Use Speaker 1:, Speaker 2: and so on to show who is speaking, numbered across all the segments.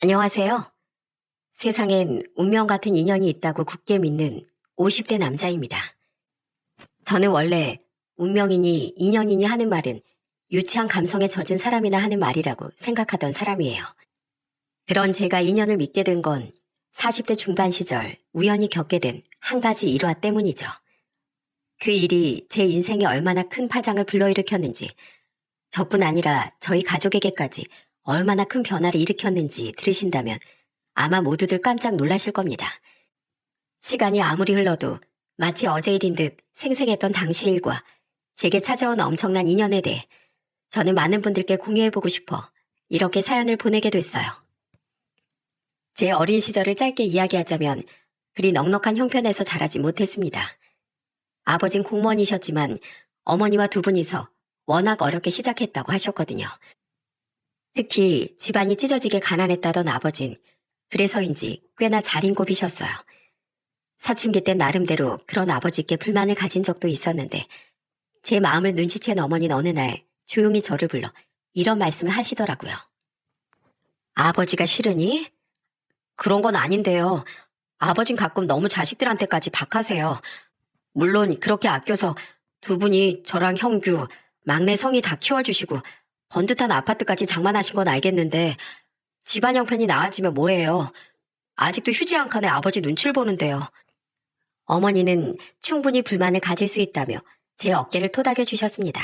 Speaker 1: 안녕하세요. 세상엔 운명 같은 인연이 있다고 굳게 믿는 50대 남자입니다. 저는 원래 운명이니 인연이니 하는 말은 유치한 감성에 젖은 사람이나 하는 말이라고 생각하던 사람이에요. 그런 제가 인연을 믿게 된 건 40대 중반 시절 우연히 겪게 된 한 가지 일화 때문이죠. 그 일이 제 인생에 얼마나 큰 파장을 불러일으켰는지, 저뿐 아니라 저희 가족에게까지 얼마나 큰 변화를 일으켰는지 들으신다면 아마 모두들 깜짝 놀라실 겁니다. 시간이 아무리 흘러도 마치 어제 일인 듯 생생했던 당시 일과 제게 찾아온 엄청난 인연에 대해 저는 많은 분들께 공유해보고 싶어 이렇게 사연을 보내게 됐어요. 제 어린 시절을 짧게 이야기하자면 그리 넉넉한 형편에서 자라지 못했습니다. 아버진 공무원이셨지만 어머니와 두 분이서 워낙 어렵게 시작했다고 하셨거든요. 특히 집안이 찢어지게 가난했다던 아버진 그래서인지 꽤나 자린고비셨어요. 사춘기 때 나름대로 그런 아버지께 불만을 가진 적도 있었는데 제 마음을 눈치챈 어머니는 어느 날 조용히 저를 불러 이런 말씀을 하시더라고요. 아버지가 싫으니? 그런 건 아닌데요. 아버진 가끔 너무 자식들한테까지 박하세요. 물론 그렇게 아껴서 두 분이 저랑 형규, 막내 성이 다 키워주시고 번듯한 아파트까지 장만하신 건 알겠는데 집안 형편이 나아지면 뭐래요. 아직도 휴지 한 칸에 아버지 눈치를 보는데요. 어머니는 충분히 불만을 가질 수 있다며 제 어깨를 토닥여 주셨습니다.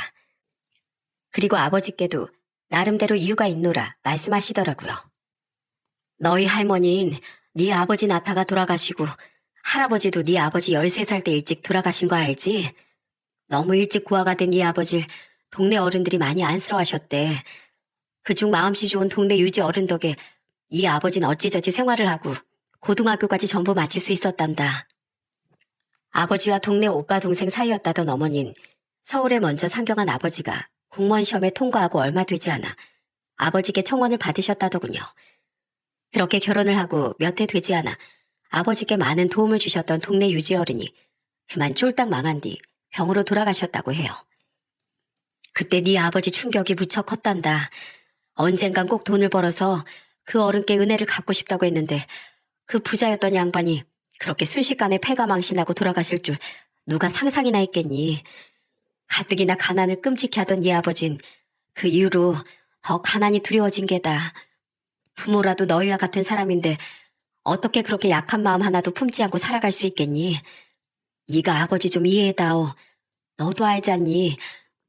Speaker 1: 그리고 아버지께도 나름대로 이유가 있노라 말씀하시더라고요. 너희 할머니인 네 아버지 나타가 돌아가시고 할아버지도 네 아버지 13살 때 일찍 돌아가신 거 알지? 너무 일찍 고아가 된 네 아버지를 동네 어른들이 많이 안쓰러워하셨대. 그중 마음씨 좋은 동네 유지 어른 덕에 이 아버지는 어찌저찌 생활을 하고 고등학교까지 전부 마칠 수 있었단다. 아버지와 동네 오빠 동생 사이였다던 어머닌 서울에 먼저 상경한 아버지가 공무원 시험에 통과하고 얼마 되지 않아 아버지께 청원을 받으셨다더군요. 그렇게 결혼을 하고 몇 해 되지 않아 아버지께 많은 도움을 주셨던 동네 유지 어른이 그만 쫄딱 망한 뒤 병으로 돌아가셨다고 해요. 그때 네 아버지 충격이 무척 컸단다. 언젠간 꼭 돈을 벌어서 그 어른께 은혜를 갚고 싶다고 했는데 그 부자였던 양반이 그렇게 순식간에 폐가 망신하고 돌아가실 줄 누가 상상이나 했겠니. 가뜩이나 가난을 끔찍히 하던 네 아버진 그 이후로 더 가난이 두려워진 게다. 부모라도 너희와 같은 사람인데 어떻게 그렇게 약한 마음 하나도 품지 않고 살아갈 수 있겠니. 네가 아버지 좀 이해해다오. 너도 알잖니.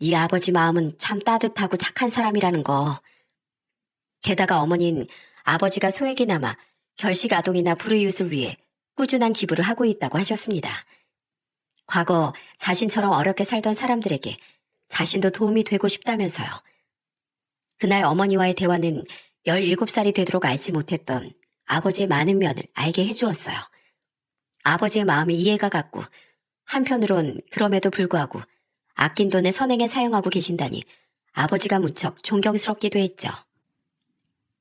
Speaker 1: 네 아버지 마음은 참 따뜻하고 착한 사람이라는 거. 게다가 어머닌 아버지가 소액이나마 결식 아동이나 불우이웃을 위해 꾸준한 기부를 하고 있다고 하셨습니다. 과거 자신처럼 어렵게 살던 사람들에게 자신도 도움이 되고 싶다면서요. 그날 어머니와의 대화는 17살이 되도록 알지 못했던 아버지의 많은 면을 알게 해주었어요. 아버지의 마음이 이해가 갔고 한편으론 그럼에도 불구하고 아낀 돈을 선행에 사용하고 계신다니 아버지가 무척 존경스럽기도 했죠.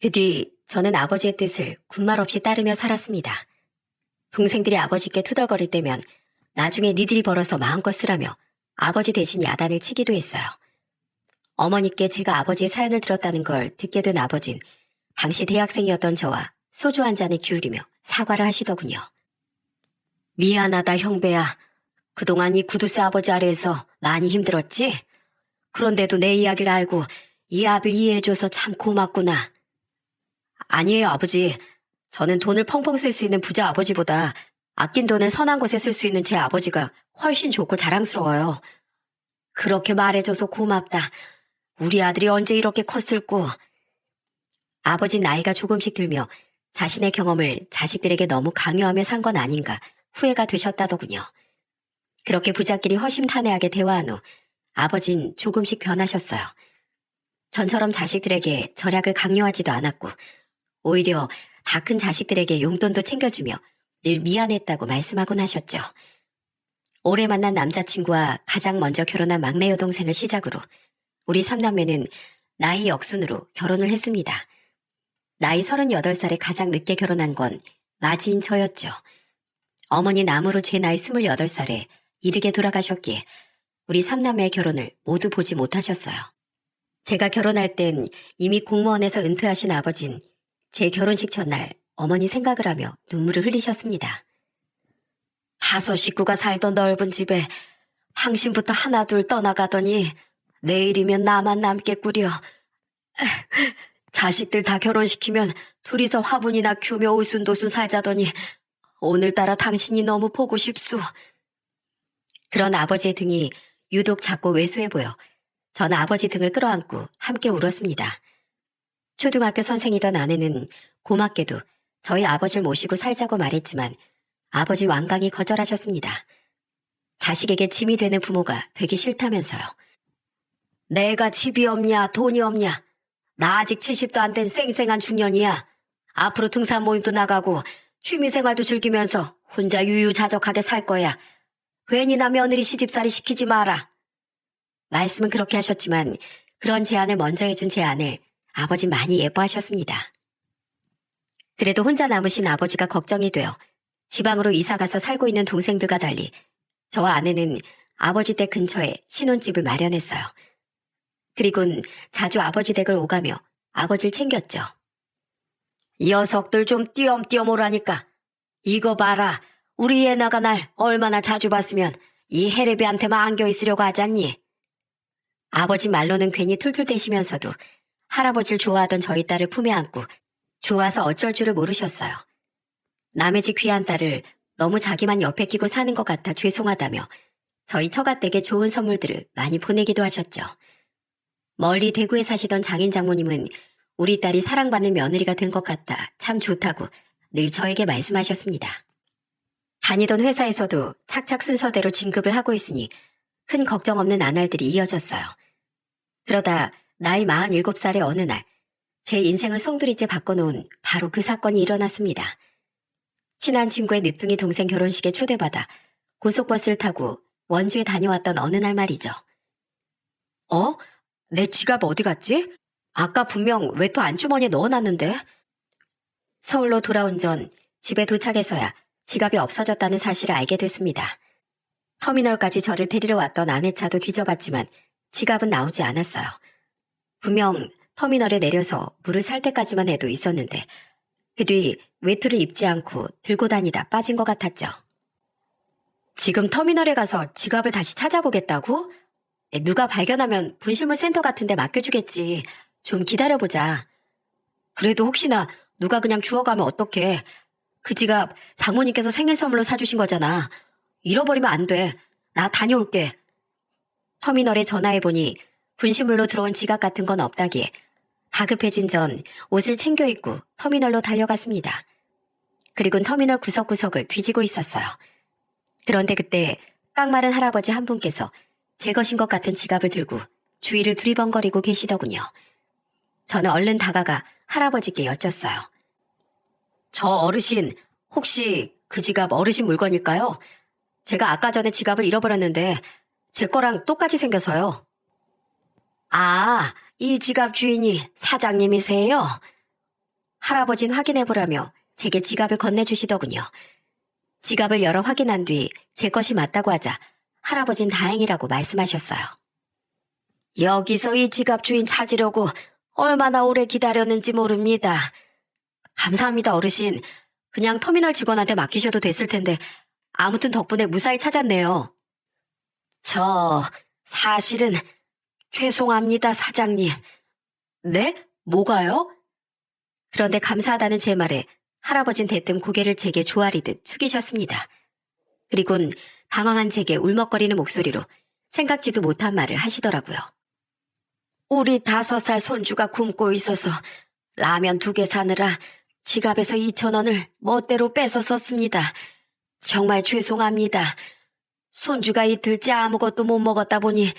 Speaker 1: 그 뒤 저는 아버지의 뜻을 군말 없이 따르며 살았습니다. 동생들이 아버지께 투덜거릴 때면 나중에 니들이 벌어서 마음껏 쓰라며 아버지 대신 야단을 치기도 했어요. 어머니께 제가 아버지의 사연을 들었다는 걸 듣게 된 아버진 당시 대학생이었던 저와 소주 한 잔에 기울이며 사과를 하시더군요. 미안하다 형배야. 그동안 이 구두쇠 아버지 아래에서 많이 힘들었지? 그런데도 내 이야기를 알고 이 아비를 이해해줘서 참 고맙구나. 아니에요 아버지. 저는 돈을 펑펑 쓸 수 있는 부자 아버지보다 아낀 돈을 선한 곳에 쓸 수 있는 제 아버지가 훨씬 좋고 자랑스러워요. 그렇게 말해줘서 고맙다. 우리 아들이 언제 이렇게 컸을꼬. 아버지 나이가 조금씩 들며 자신의 경험을 자식들에게 너무 강요하며 산 건 아닌가 후회가 되셨다더군요. 그렇게 부자끼리 허심탄회하게 대화한 후 아버진 조금씩 변하셨어요. 전처럼 자식들에게 절약을 강요하지도 않았고 오히려 다 큰 자식들에게 용돈도 챙겨주며 늘 미안했다고 말씀하곤 하셨죠. 올해 만난 남자친구와 가장 먼저 결혼한 막내 여동생을 시작으로 우리 삼남매는 나이 역순으로 결혼을 했습니다. 나이 38살에 가장 늦게 결혼한 건 맞이인 저였죠. 어머니 남으로 제 나이 28살에 이르게 돌아가셨기에 우리 삼남매의 결혼을 모두 보지 못하셨어요. 제가 결혼할 땐 이미 공무원에서 은퇴하신 아버진 제 결혼식 전날 어머니 생각을 하며 눈물을 흘리셨습니다. 5 식구가 살던 넓은 집에 당신부터 하나 둘 떠나가더니 내일이면 나만 남겠구려. 자식들 다 결혼시키면 둘이서 화분이나 키우며 오순도순 살자더니 오늘따라 당신이 너무 보고 싶소. 그런 아버지의 등이 유독 작고 왜소해 보여 전 아버지 등을 끌어안고 함께 울었습니다. 초등학교 선생이던 아내는 고맙게도 저희 아버지를 모시고 살자고 말했지만 아버지 완강히 거절하셨습니다. 자식에게 짐이 되는 부모가 되기 싫다면서요. 내가 집이 없냐 돈이 없냐. 나 아직 70도 안 된 쌩쌩한 중년이야. 앞으로 등산 모임도 나가고 취미생활도 즐기면서 혼자 유유자적하게 살 거야. 괜히 나 며느리 시집살이 시키지 마라. 말씀은 그렇게 하셨지만 그런 제안을 먼저 해준 제 아내를 아버지 많이 예뻐하셨습니다. 그래도 혼자 남으신 아버지가 걱정이 되어 지방으로 이사가서 살고 있는 동생들과 달리 저와 아내는 아버지 댁 근처에 신혼집을 마련했어요. 그리곤 자주 아버지 댁을 오가며 아버지를 챙겼죠. 이 녀석들 좀 띄엄띄엄 오라니까. 이거 봐라. 우리 애나가 날 얼마나 자주 봤으면 이 해레비한테만 안겨있으려고 하잖니. 아버지 말로는 괜히 툴툴대시면서도 할아버지를 좋아하던 저희 딸을 품에 안고 좋아서 어쩔 줄을 모르셨어요. 남의 집 귀한 딸을 너무 자기만 옆에 끼고 사는 것 같아 죄송하다며 저희 처가댁에 좋은 선물들을 많이 보내기도 하셨죠. 멀리 대구에 사시던 장인 장모님은 우리 딸이 사랑받는 며느리가 된 것 같아 참 좋다고 늘 저에게 말씀하셨습니다. 다니던 회사에서도 착착 순서대로 진급을 하고 있으니 큰 걱정 없는 나날들이 이어졌어요. 그러다 나이 47살의 어느 날 제 인생을 송두리째 바꿔놓은 바로 그 사건이 일어났습니다. 친한 친구의 늦둥이 동생 결혼식에 초대받아 고속버스를 타고 원주에 다녀왔던 어느 날 말이죠. 내 지갑 어디 갔지? 아까 분명 외투 안주머니에 넣어놨는데. 서울로 돌아온 전 집에 도착해서야 지갑이 없어졌다는 사실을 알게 됐습니다. 터미널까지 저를 데리러 왔던 아내 차도 뒤져봤지만 지갑은 나오지 않았어요. 분명 터미널에 내려서 물을 살 때까지만 해도 있었는데 그 뒤 외투를 입지 않고 들고 다니다 빠진 것 같았죠. 지금 터미널에 가서 지갑을 다시 찾아보겠다고? 누가 발견하면 분실물 센터 같은 데 맡겨주겠지. 좀 기다려보자. 그래도 혹시나 누가 그냥 주워가면 어떡해. 그 지갑 장모님께서 생일 선물로 사주신 거잖아. 잃어버리면 안 돼. 나 다녀올게. 터미널에 전화해보니 분실물로 들어온 지갑 같은 건 없다기에 다급해진 전 옷을 챙겨 입고 터미널로 달려갔습니다. 그리곤 터미널 구석구석을 뒤지고 있었어요. 그런데 그때 깡마른 할아버지 한 분께서 제 것인 것 같은 지갑을 들고 주위를 두리번거리고 계시더군요. 저는 얼른 다가가 할아버지께 여쭸어요. 저 어르신, 혹시 그 지갑 어르신 물건일까요? 제가 아까 전에 지갑을 잃어버렸는데 제 거랑 똑같이 생겨서요. 아, 이 지갑 주인이 사장님이세요? 할아버지는 확인해보라며 제게 지갑을 건네주시더군요. 지갑을 열어 확인한 뒤 제 것이 맞다고 하자 할아버진 다행이라고 말씀하셨어요. 여기서 이 지갑 주인 찾으려고 얼마나 오래 기다렸는지 모릅니다. 감사합니다, 어르신. 그냥 터미널 직원한테 맡기셔도 됐을 텐데 아무튼 덕분에 무사히 찾았네요. 사실은 죄송합니다, 사장님. 네? 뭐가요? 그런데 감사하다는 제 말에 할아버진 대뜸 고개를 제게 조아리듯 숙이셨습니다. 그리곤 당황한 제게 울먹거리는 목소리로 생각지도 못한 말을 하시더라고요. 우리 5살 손주가 굶고 있어서 라면 2개 사느라 지갑에서 2,000원을 멋대로 뺏어 썼습니다. 정말 죄송합니다. 손주가 이틀째 아무것도 못 먹었다 보니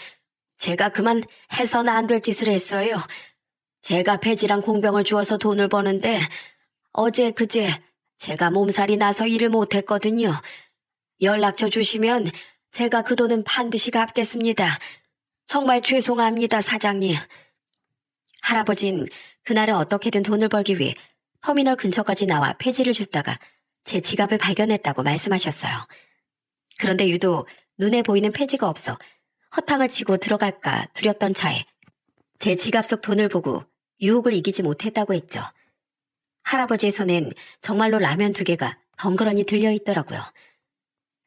Speaker 1: 제가 그만 해서는 안 될 짓을 했어요. 제가 폐지랑 공병을 주어서 돈을 버는데 어제 그제 제가 몸살이 나서 일을 못했거든요. 연락처 주시면 제가 그 돈은 반드시 갚겠습니다. 정말 죄송합니다, 사장님. 할아버진 그날은 어떻게든 돈을 벌기 위해 터미널 근처까지 나와 폐지를 줍다가 제 지갑을 발견했다고 말씀하셨어요. 그런데 유독 눈에 보이는 폐지가 없어 허탕을 치고 들어갈까 두렵던 차에 제 지갑 속 돈을 보고 유혹을 이기지 못했다고 했죠. 할아버지의 손엔 정말로 라면 2개가 덩그러니 들려있더라고요.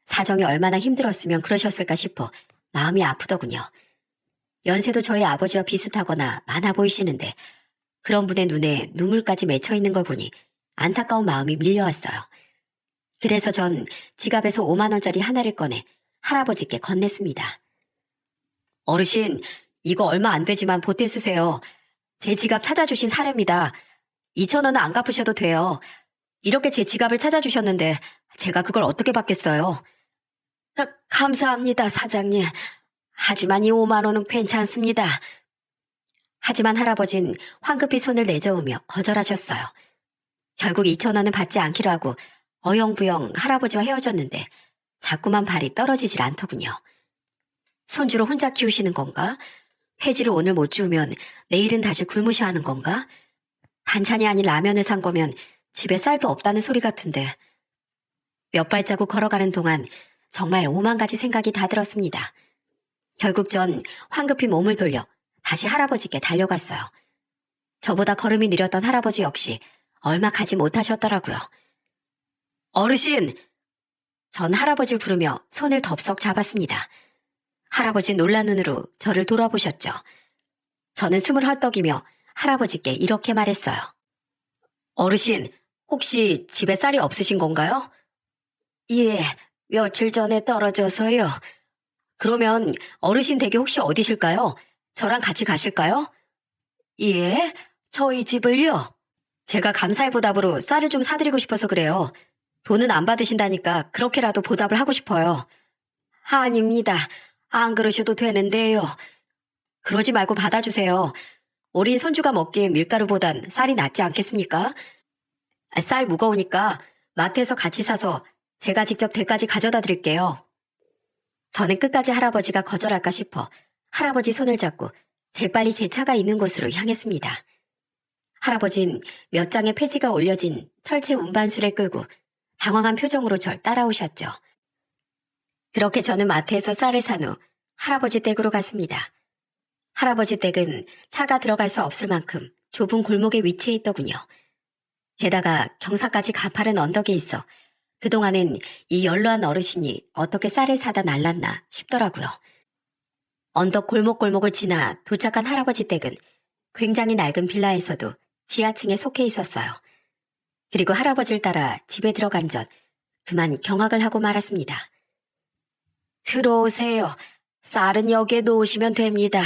Speaker 1: 사정이 얼마나 힘들었으면 그러셨을까 싶어 마음이 아프더군요. 연세도 저희 아버지와 비슷하거나 많아 보이시는데 그런 분의 눈에 눈물까지 맺혀 있는 걸 보니 안타까운 마음이 밀려왔어요. 그래서 전 지갑에서 5만 원짜리 하나를 꺼내 할아버지께 건넸습니다. 어르신, 이거 얼마 안 되지만 보태 쓰세요. 제 지갑 찾아주신 사례입니다. 2천 원은 안 갚으셔도 돼요. 이렇게 제 지갑을 찾아주셨는데 제가 그걸 어떻게 받겠어요? 감사합니다, 사장님. 하지만 이 5만 원은 괜찮습니다. 하지만 할아버진 황급히 손을 내저으며 거절하셨어요. 결국 2천 원은 받지 않기로 하고 어영부영 할아버지와 헤어졌는데 자꾸만 발이 떨어지질 않더군요. 손주로 혼자 키우시는 건가? 폐지를 오늘 못 주우면 내일은 다시 굶으셔야 하는 건가? 반찬이 아닌 라면을 산 거면 집에 쌀도 없다는 소리 같은데. 몇 발자국 걸어가는 동안 정말 오만 가지 생각이 다 들었습니다. 결국 전 황급히 몸을 돌려 다시 할아버지께 달려갔어요. 저보다 걸음이 느렸던 할아버지 역시 얼마 가지 못하셨더라고요. 어르신! 전 할아버지를 부르며 손을 덥석 잡았습니다. 할아버지 놀란 눈으로 저를 돌아보셨죠. 저는 숨을 헐떡이며 할아버지께 이렇게 말했어요. 어르신, 혹시 집에 쌀이 없으신 건가요? 예, 며칠 전에 떨어져서요. 그러면 어르신 댁이 혹시 어디실까요? 저랑 같이 가실까요? 예, 저희 집을요. 제가 감사의 보답으로 쌀을 좀 사드리고 싶어서 그래요. 돈은 안 받으신다니까 그렇게라도 보답을 하고 싶어요. 아닙니다. 안 그러셔도 되는데요. 그러지 말고 받아주세요. 어린 손주가 먹기에 밀가루보단 쌀이 낫지 않겠습니까? 쌀 무거우니까 마트에서 같이 사서 제가 직접 댁까지 가져다 드릴게요. 저는 끝까지 할아버지가 거절할까 싶어 할아버지 손을 잡고 재빨리 제 차가 있는 곳으로 향했습니다. 할아버진 몇 장의 폐지가 올려진 철제 운반수레 끌고 당황한 표정으로 절 따라오셨죠. 그렇게 저는 마트에서 쌀을 산 후 할아버지 댁으로 갔습니다. 할아버지 댁은 차가 들어갈 수 없을 만큼 좁은 골목에 위치해 있더군요. 게다가 경사까지 가파른 언덕에 있어 그동안은 이 연로한 어르신이 어떻게 쌀을 사다 날랐나 싶더라고요. 언덕 골목골목을 지나 도착한 할아버지 댁은 굉장히 낡은 빌라에서도 지하층에 속해 있었어요. 그리고 할아버지를 따라 집에 들어간 전 그만 경악을 하고 말았습니다. 들어오세요. 쌀은 여기에 놓으시면 됩니다.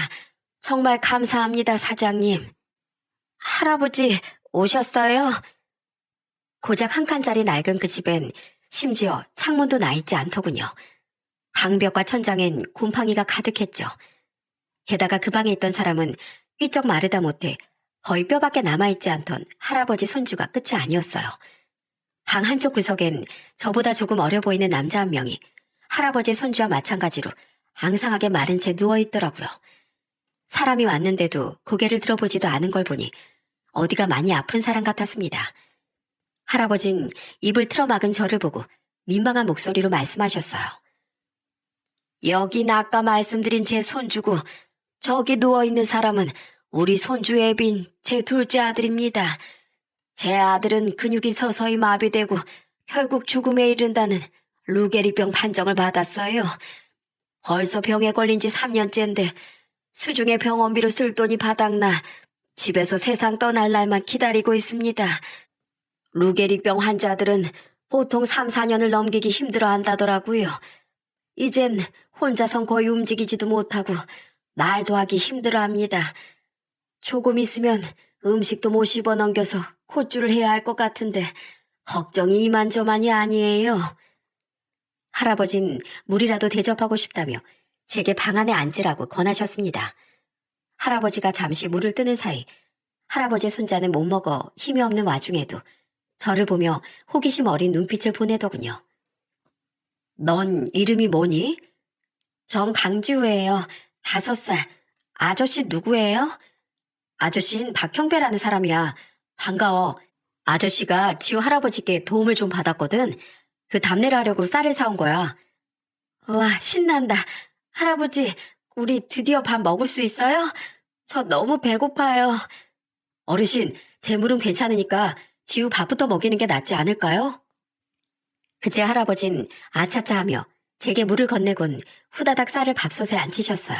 Speaker 1: 정말 감사합니다, 사장님. 할아버지, 오셨어요? 고작 한 칸짜리 낡은 그 집엔 심지어 창문도 나 있지 않더군요. 방벽과 천장엔 곰팡이가 가득했죠. 게다가 그 방에 있던 사람은 삐쩍 마르다 못해 거의 뼈밖에 남아있지 않던 할아버지 손주가 끝이 아니었어요. 방 한쪽 구석엔 저보다 조금 어려 보이는 남자 한 명이 할아버지 손주와 마찬가지로 앙상하게 마른 채 누워있더라고요. 사람이 왔는데도 고개를 들어보지도 않은 걸 보니 어디가 많이 아픈 사람 같았습니다. 할아버진 입을 틀어막은 저를 보고 민망한 목소리로 말씀하셨어요. 여긴 아까 말씀드린 제 손주고 저기 누워있는 사람은 우리 손주 애빈 제 둘째 아들입니다. 제 아들은 근육이 서서히 마비되고 결국 죽음에 이른다는 루게리병 판정을 받았어요. 벌써 병에 걸린 지 3년째인데 수중에 병원비로 쓸 돈이 바닥나 집에서 세상 떠날 날만 기다리고 있습니다. 루게리병 환자들은 보통 3, 4년을 넘기기 힘들어 한다더라고요. 이젠 혼자선 거의 움직이지도 못하고 말도 하기 힘들어 합니다. 조금 있으면 음식도 못 씹어 넘겨서 콧줄을 해야 할 것 같은데 걱정이 이만저만이 아니에요. 할아버진 물이라도 대접하고 싶다며 제게 방 안에 앉으라고 권하셨습니다. 할아버지가 잠시 물을 뜨는 사이 할아버지의 손자는 못 먹어 힘이 없는 와중에도 저를 보며 호기심 어린 눈빛을 보내더군요. 넌 이름이 뭐니? 전 강지우예요. 5살. 아저씨 누구예요? 아저씨는 박형배라는 사람이야. 반가워. 아저씨가 지우 할아버지께 도움을 좀 받았거든. 그 답례를 하려고 쌀을 사온 거야. 우와, 신난다. 할아버지, 우리 드디어 밥 먹을 수 있어요? 저 너무 배고파요. 어르신, 제 물은 괜찮으니까 지우 밥부터 먹이는 게 낫지 않을까요? 그제 할아버진 아차차 하며 제게 물을 건네곤 후다닥 쌀을 밥솥에 앉히셨어요.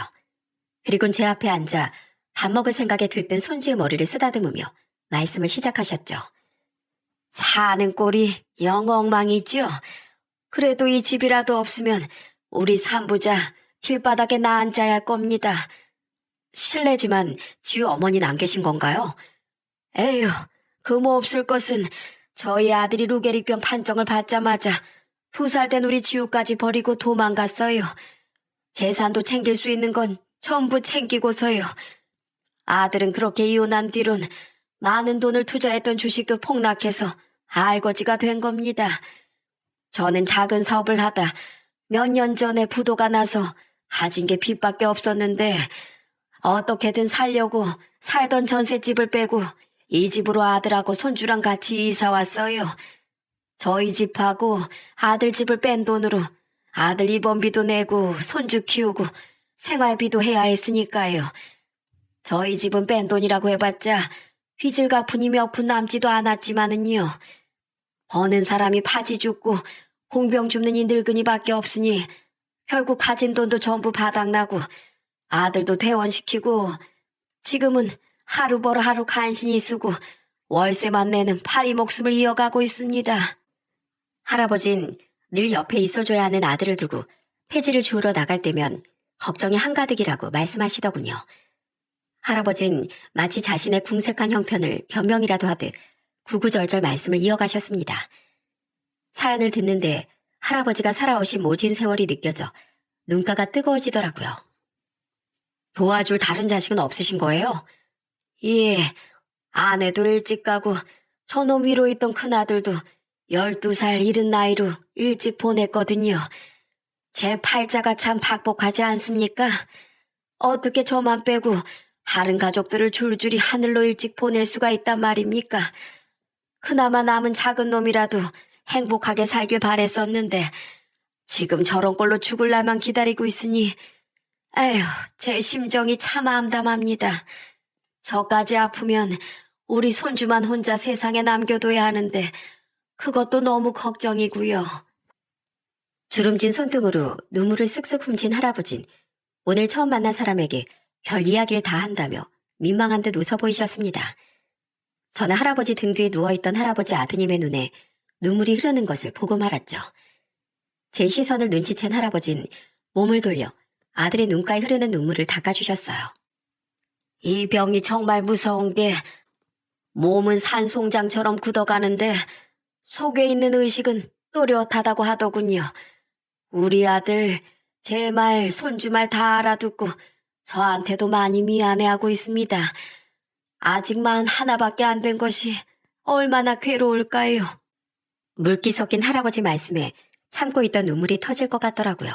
Speaker 1: 그리곤 제 앞에 앉아 밥 먹을 생각에 들뜬 손주의 머리를 쓰다듬으며 말씀을 시작하셨죠. 사는 꼴이 영 엉망이죠. 그래도 이 집이라도 없으면 우리 삼부자 길바닥에 나 앉아야 할 겁니다. 실례지만 지우 어머니는 안 계신 건가요? 에휴, 그모 없을 것은 저희 아들이 루게릭병 판정을 받자마자 2살 된 우리 지우까지 버리고 도망갔어요. 재산도 챙길 수 있는 건 전부 챙기고서요. 아들은 그렇게 이혼한 뒤론 많은 돈을 투자했던 주식도 폭락해서 알거지가 된 겁니다. 저는 작은 사업을 하다 몇 년 전에 부도가 나서 가진 게 빚밖에 없었는데 어떻게든 살려고 살던 전셋집을 빼고 이 집으로 아들하고 손주랑 같이 이사 왔어요. 저희 집하고 아들 집을 뺀 돈으로 아들 입원비도 내고 손주 키우고 생활비도 해야 했으니까요. 저희 집은 뺀 돈이라고 해봤자 빚을 갚으니 몇 푼 남지도 않았지만은요. 버는 사람이 파지 죽고 공병 줍는 이 늙은이밖에 없으니 결국 가진 돈도 전부 바닥나고 아들도 퇴원시키고 지금은 하루 벌어 하루 간신히 쓰고 월세만 내는 파리 목숨을 이어가고 있습니다. 할아버진 늘 옆에 있어줘야 하는 아들을 두고 폐지를 주우러 나갈 때면 걱정이 한가득이라고 말씀하시더군요. 할아버진 마치 자신의 궁색한 형편을 변명이라도 하듯 구구절절 말씀을 이어가셨습니다. 사연을 듣는데 할아버지가 살아오신 모진 세월이 느껴져 눈가가 뜨거워지더라고요. 도와줄 다른 자식은 없으신 거예요? 예, 아내도 일찍 가고 저놈 위로 있던 큰아들도 12살 이른 나이로 일찍 보냈거든요. 제 팔자가 참 박복하지 않습니까? 어떻게 저만 빼고 다른 가족들을 줄줄이 하늘로 일찍 보낼 수가 있단 말입니까? 그나마 남은 작은 놈이라도 행복하게 살길 바랬었는데 지금 저런 꼴로 죽을 날만 기다리고 있으니 에휴, 제 심정이 참 암담합니다. 저까지 아프면 우리 손주만 혼자 세상에 남겨둬야 하는데 그것도 너무 걱정이고요. 주름진 손등으로 눈물을 쓱쓱 훔친 할아버진 오늘 처음 만난 사람에게 별 이야기를 다 한다며 민망한 듯 웃어 보이셨습니다. 저는 할아버지 등 뒤에 누워있던 할아버지 아드님의 눈에 눈물이 흐르는 것을 보고 말았죠. 제 시선을 눈치챈 할아버진 몸을 돌려 아들의 눈가에 흐르는 눈물을 닦아주셨어요. 이 병이 정말 무서운 게 몸은 산송장처럼 굳어가는데 속에 있는 의식은 또렷하다고 하더군요. 우리 아들 제 말, 손주 말 다 알아듣고 저한테도 많이 미안해하고 있습니다. 아직 만 하나밖에 안 된 것이 얼마나 괴로울까요? 물기 섞인 할아버지 말씀에 참고 있던 눈물이 터질 것 같더라고요.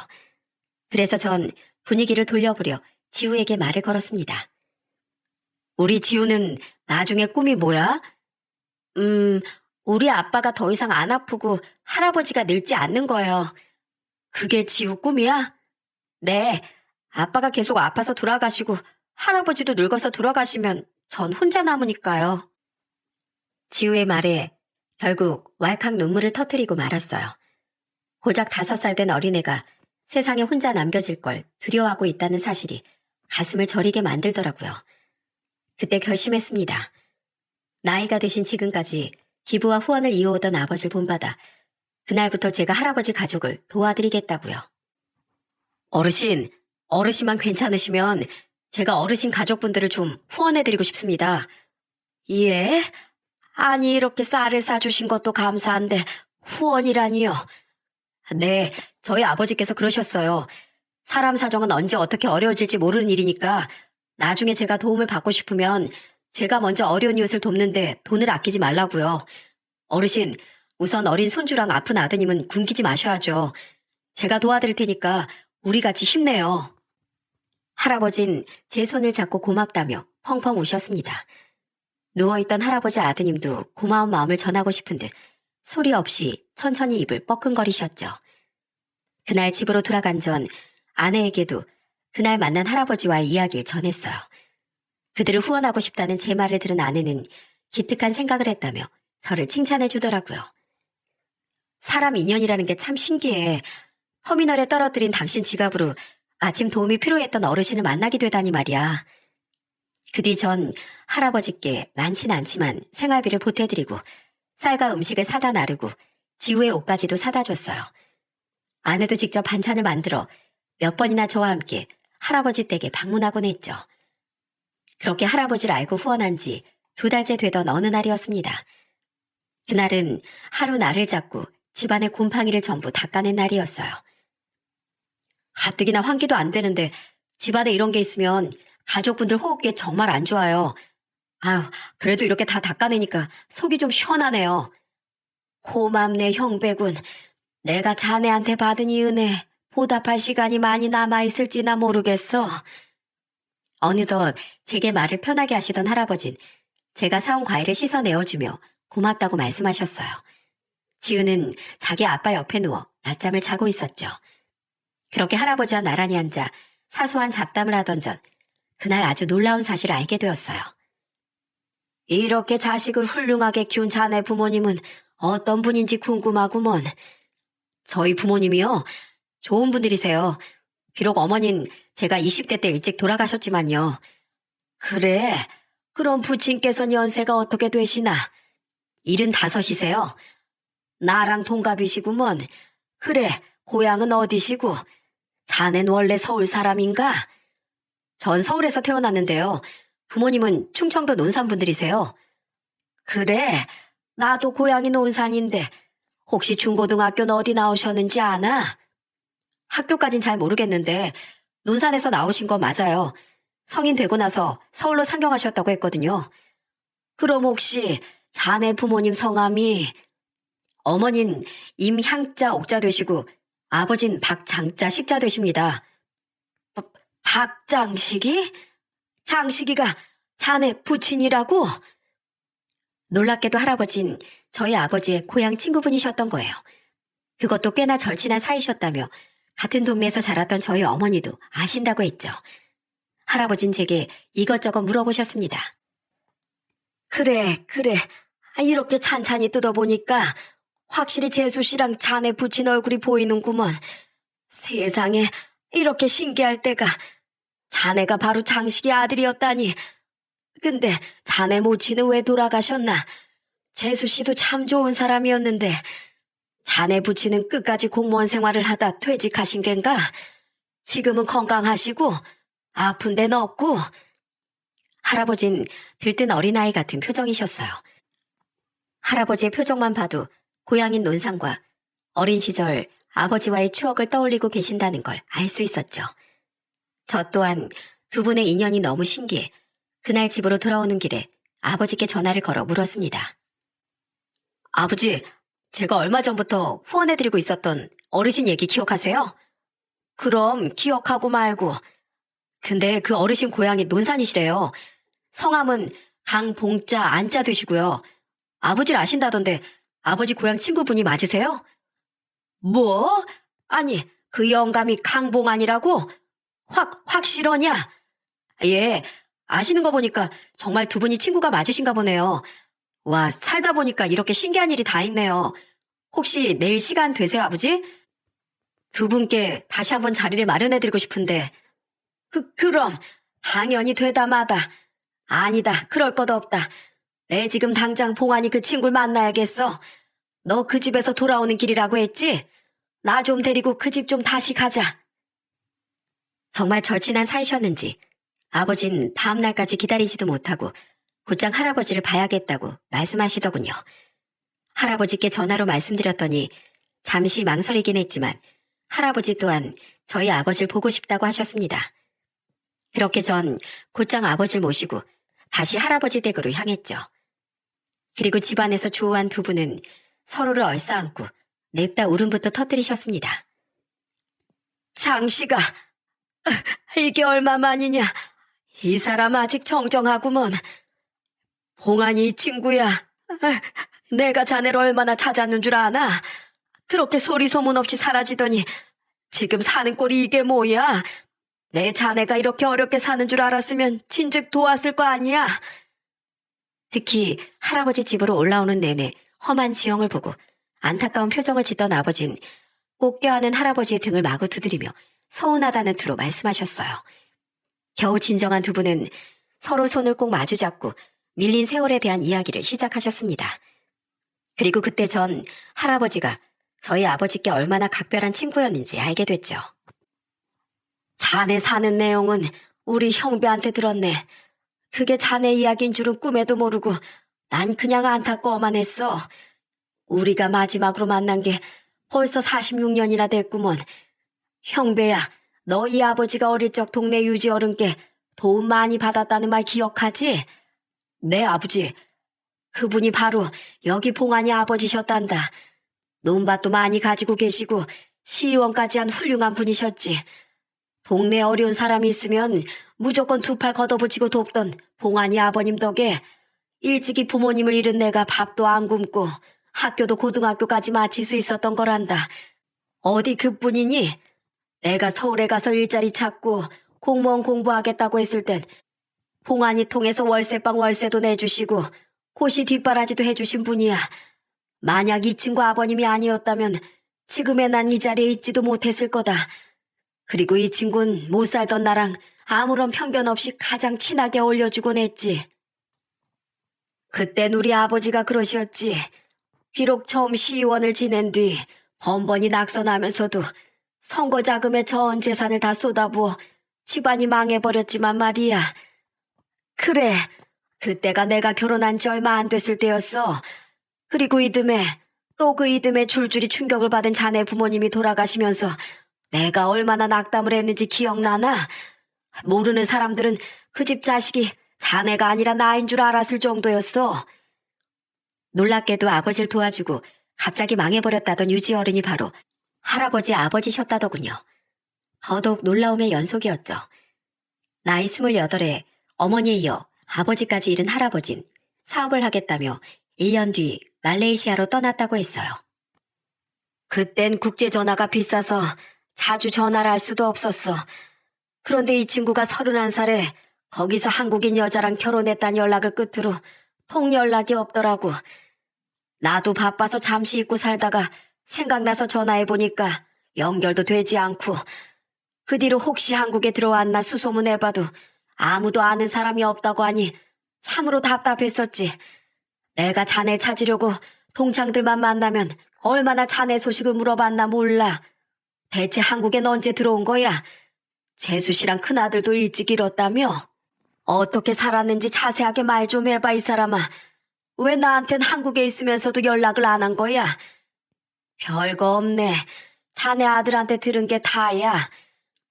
Speaker 1: 그래서 전 분위기를 돌려보려 지우에게 말을 걸었습니다. 우리 지우는 나중에 꿈이 뭐야? 우리 아빠가 더 이상 안 아프고 할아버지가 늙지 않는 거예요. 그게 지우 꿈이야? 네, 아빠가 계속 아파서 돌아가시고 할아버지도 늙어서 돌아가시면 전 혼자 남으니까요. 지우의 말에 결국 왈칵 눈물을 터뜨리고 말았어요. 고작 5살 된 어린애가 세상에 혼자 남겨질 걸 두려워하고 있다는 사실이 가슴을 저리게 만들더라고요. 그때 결심했습니다. 나이가 드신 지금까지 기부와 후원을 이어오던 아버지를 본받아 그날부터 제가 할아버지 가족을 도와드리겠다고요. 어르신만 괜찮으시면 제가 어르신 가족분들을 좀 후원해드리고 싶습니다. 예? 아니 이렇게 쌀을 사주신 것도 감사한데 후원이라니요. 네, 저희 아버지께서 그러셨어요. 사람 사정은 언제 어떻게 어려워질지 모르는 일이니까 나중에 제가 도움을 받고 싶으면 제가 먼저 어려운 이웃을 돕는데 돈을 아끼지 말라고요. 어르신, 우선 어린 손주랑 아픈 아드님은 굶기지 마셔야죠. 제가 도와드릴 테니까 우리 같이 힘내요. 할아버진 제 손을 잡고 고맙다며 펑펑 우셨습니다. 누워있던 할아버지 아드님도 고마운 마음을 전하고 싶은 듯 소리 없이 천천히 입을 뻐끔거리셨죠. 그날 집으로 돌아간 전 아내에게도 그날 만난 할아버지와의 이야기를 전했어요. 그들을 후원하고 싶다는 제 말을 들은 아내는 기특한 생각을 했다며 저를 칭찬해 주더라고요. 사람 인연이라는 게 참 신기해. 터미널에 떨어뜨린 당신 지갑으로 아침 도움이 필요했던 어르신을 만나게 되다니 말이야. 그 뒤 전 할아버지께 많진 않지만 생활비를 보태드리고 쌀과 음식을 사다 나르고 지우의 옷까지도 사다 줬어요. 아내도 직접 반찬을 만들어 몇 번이나 저와 함께 할아버지 댁에 방문하곤 했죠. 그렇게 할아버지를 알고 후원한 지 2달째 되던 어느 날이었습니다. 그날은 하루 날을 잡고 집안의 곰팡이를 전부 닦아낸 날이었어요. 가뜩이나 환기도 안 되는데 집안에 이런 게 있으면 가족분들 호흡기 정말 안 좋아요. 아유, 그래도 이렇게 다 닦아내니까 속이 좀 시원하네요. 고맙네, 형배군. 내가 자네한테 받은 이 은혜 보답할 시간이 많이 남아있을지나 모르겠어. 어느덧 제게 말을 편하게 하시던 할아버진 제가 사온 과일을 씻어 내어주며 고맙다고 말씀하셨어요. 지은은 자기 아빠 옆에 누워 낮잠을 자고 있었죠. 그렇게 할아버지와 나란히 앉아 사소한 잡담을 하던 전 그날 아주 놀라운 사실을 알게 되었어요. 이렇게 자식을 훌륭하게 키운 자네 부모님은 어떤 분인지 궁금하구먼. 저희 부모님이요? 좋은 분들이세요. 비록 어머닌 제가 20대 때 일찍 돌아가셨지만요. 그래, 그럼 부친께서는 연세가 어떻게 되시나? 75이세요. 나랑 동갑이시구먼. 그래, 고향은 어디시고? 자넨 원래 서울 사람인가? 전 서울에서 태어났는데요. 부모님은 충청도 논산분들이세요. 그래, 나도 고향이 논산인데 혹시 중고등학교는 어디 나오셨는지 아나? 학교까진 잘 모르겠는데 논산에서 나오신 거 맞아요. 성인 되고 나서 서울로 상경하셨다고 했거든요. 그럼 혹시 자네 부모님 성함이 어머닌 임향자 옥자 되시고 아버진 박장자 식자 되십니다. 박장식이? 장식이가 자네 부친이라고? 놀랍게도 할아버진 저희 아버지의 고향 친구분이셨던 거예요. 그것도 꽤나 절친한 사이셨다며 같은 동네에서 자랐던 저희 어머니도 아신다고 했죠. 할아버진 제게 이것저것 물어보셨습니다. 그래. 이렇게 찬찬히 뜯어보니까 확실히 재수 씨랑 자네 부친 얼굴이 보이는구먼. 세상에 이렇게 신기할 때가. 자네가 바로 장식이 아들이었다니. 근데 자네 모친은 왜 돌아가셨나? 재수 씨도 참 좋은 사람이었는데 자네 부친은 끝까지 공무원 생활을 하다 퇴직하신 겐가? 지금은 건강하시고 아픈 데는 없고. 할아버진 들뜬 어린아이 같은 표정이셨어요. 할아버지의 표정만 봐도 고향인 논산과 어린 시절 아버지와의 추억을 떠올리고 계신다는 걸 알 수 있었죠. 저 또한 두 분의 인연이 너무 신기해 그날 집으로 돌아오는 길에 아버지께 전화를 걸어 물었습니다. 아버지, 제가 얼마 전부터 후원해드리고 있었던 어르신 얘기 기억하세요? 그럼 기억하고 말고. 근데 그 어르신 고향이 논산이시래요. 성함은 강봉자 안자 되시고요. 아버지를 아신다던데 아버지 고향 친구분이 맞으세요? 뭐? 아니, 그 영감이 강봉안이라고? 확실하냐? 예, 아시는 거 보니까 정말 두 분이 친구가 맞으신가 보네요. 와, 살다 보니까 이렇게 신기한 일이 다 있네요. 혹시 내일 시간 되세요, 아버지? 두 분께 다시 한번 자리를 마련해드리고 싶은데. 그럼 당연히 되다 마다. 아니다, 그럴 것 없다. 내 지금 당장 봉안이 그 친구를 만나야겠어. 너 그 집에서 돌아오는 길이라고 했지? 나 좀 데리고 그 집 좀 다시 가자. 정말 절친한 사이셨는지 아버진 다음 날까지 기다리지도 못하고 곧장 할아버지를 봐야겠다고 말씀하시더군요. 할아버지께 전화로 말씀드렸더니 잠시 망설이긴 했지만 할아버지 또한 저희 아버지를 보고 싶다고 하셨습니다. 그렇게 전 곧장 아버지를 모시고 다시 할아버지 댁으로 향했죠. 그리고 집안에서 조우한 두 분은 서로를 얼싸안고 냅다 울음부터 터뜨리셨습니다. 장씨가 이게 얼마만이냐. 이 사람 아직 정정하구먼. 봉안이 이 친구야. 내가 자네를 얼마나 찾았는 줄 아나? 그렇게 소리 소문 없이 사라지더니 지금 사는 꼴이 이게 뭐야? 내 자네가 이렇게 어렵게 사는 줄 알았으면 진즉 도왔을 거 아니야? 특히 할아버지 집으로 올라오는 내내 험한 지형을 보고 안타까운 표정을 짓던 아버진 꼭 껴안은 할아버지의 등을 마구 두드리며 서운하다는 투로 말씀하셨어요. 겨우 진정한 두 분은 서로 손을 꼭 마주잡고 밀린 세월에 대한 이야기를 시작하셨습니다. 그리고 그때 전 할아버지가 저희 아버지께 얼마나 각별한 친구였는지 알게 됐죠. 자네 사는 내용은 우리 형배한테 들었네. 그게 자네 이야기인 줄은 꿈에도 모르고 난 그냥 안타까워만 했어. 우리가 마지막으로 만난 게 벌써 46년이나 됐구먼. 형배야, 너희 아버지가 어릴 적 동네 유지 어른께 도움 많이 받았다는 말 기억하지? 네, 아버지. 그분이 바로 여기 봉안이 아버지셨단다. 논밭도 많이 가지고 계시고 시의원까지 한 훌륭한 분이셨지. 동네에 어려운 사람이 있으면 무조건 두 팔 걷어붙이고 돕던 봉안이 아버님 덕에 일찍이 부모님을 잃은 내가 밥도 안 굶고 학교도 고등학교까지 마칠 수 있었던 거란다. 어디 그뿐이니? 내가 서울에 가서 일자리 찾고 공무원 공부하겠다고 했을 땐 봉안이 통해서 월세방 월세도 내주시고 고시 뒷바라지도 해주신 분이야. 만약 이 친구 아버님이 아니었다면 지금의 난 이 자리에 있지도 못했을 거다. 그리고 이 친구는 못 살던 나랑 아무런 편견 없이 가장 친하게 어울려주곤 했지. 그땐 우리 아버지가 그러셨지. 비록 처음 시의원을 지낸 뒤 번번이 낙선하면서도 선거 자금에 전 재산을 다 쏟아부어 집안이 망해버렸지만 말이야. 그래, 그때가 내가 결혼한 지 얼마 안 됐을 때였어. 그리고 이듬해 또 그 이듬해 줄줄이 충격을 받은 자네 부모님이 돌아가시면서 내가 얼마나 낙담을 했는지 기억나나? 모르는 사람들은 그 집 자식이 자네가 아니라 나인 줄 알았을 정도였어. 놀랍게도 아버지를 도와주고 갑자기 망해버렸다던 유지 어른이 바로 할아버지 아버지셨다더군요. 더더욱 놀라움의 연속이었죠. 나이 28에 어머니에 이어 아버지까지 잃은 할아버진 사업을 하겠다며 1년 뒤 말레이시아로 떠났다고 했어요. 그땐 국제전화가 비싸서 자주 전화를 할 수도 없었어. 그런데 이 친구가 31살에 거기서 한국인 여자랑 결혼했다는 연락을 끝으로 통 연락이 없더라고. 나도 바빠서 잠시 잊고 살다가 생각나서 전화해보니까 연결도 되지 않고 그 뒤로 혹시 한국에 들어왔나 수소문해봐도 아무도 아는 사람이 없다고 하니 참으로 답답했었지. 내가 자네 찾으려고 동창들만 만나면 얼마나 자네 소식을 물어봤나 몰라. 대체 한국엔 언제 들어온 거야? 재수 씨랑 큰아들도 일찍 잃었다며? 어떻게 살았는지 자세하게 말 좀 해봐, 이 사람아. 왜 나한텐 한국에 있으면서도 연락을 안 한 거야? 별거 없네. 자네 아들한테 들은 게 다야.